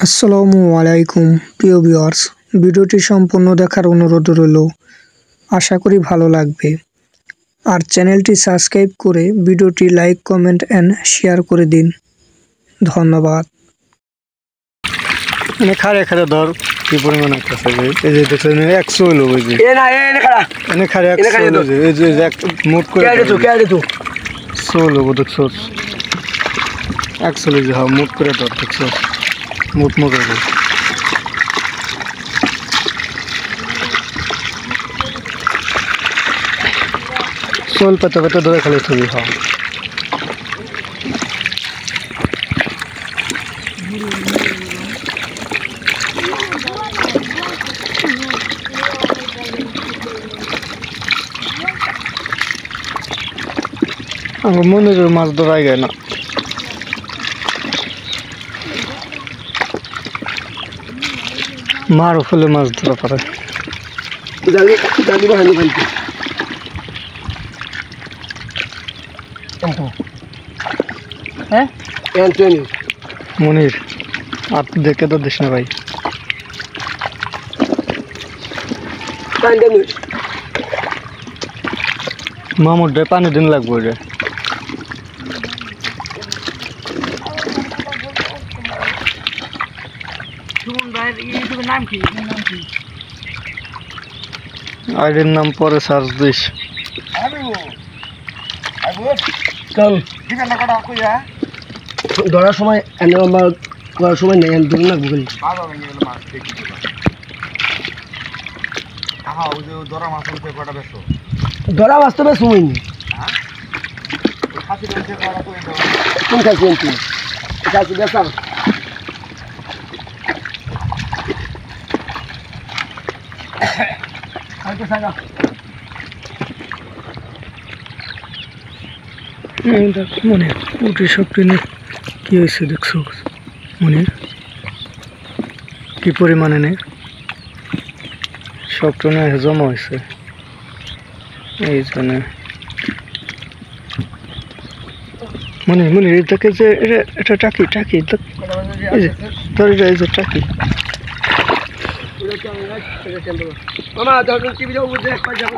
আসসালামু আলাইকুম প্রিয় ভিউয়ার্স, ভিডিওটি সম্পূর্ণ দেখার অনুরোধ রইল। আশা করি ভালো লাগবে। আর চ্যানেলটি সাবস্ক্রাইব করে ভিডিওটি লাইক, কমেন্ট এন্ড শেয়ার করে দিন। ধন্যবাদ। মানে খারে খারে ধর কি পরিমাণ আছে এই যে দেখছেন 100 হলো ওই যে এনে খারে 100 হলো এই যে মোট করে কে 100 হলো দেখছো 100 হলো যে হ্যাঁ মোট করে ধর দেখছো মোট হলো সোল পাতা পাতা ধরে খালি ছবি হ্যাঁ আমার মনে হয় মাছ ধরাই যায় না। মারও ফেলে মাছ ধরা পারে মনির আর দেখে তো দিস না ভাই মামুর ডে পানি দিন লাগবে রে আইডির নাম পরে সার্চ দিস ধরার সময় করার সময় নেই ধরে না ভুগলি ধরা মাছ তো বেশ হয়নি কোন খাইছি খাইছি বেসার মনে উঠে সব টেনে কি হয়েছে দেখছো মনে কি পরিমাণে নেই সব টেনে জমা হয়েছে এই জন্য মনে মনে এটাকে যে এটা টাকি টাকি তোর এই যে টাকি মামা যখন টিভি যাবো এক পাঁচ যাবো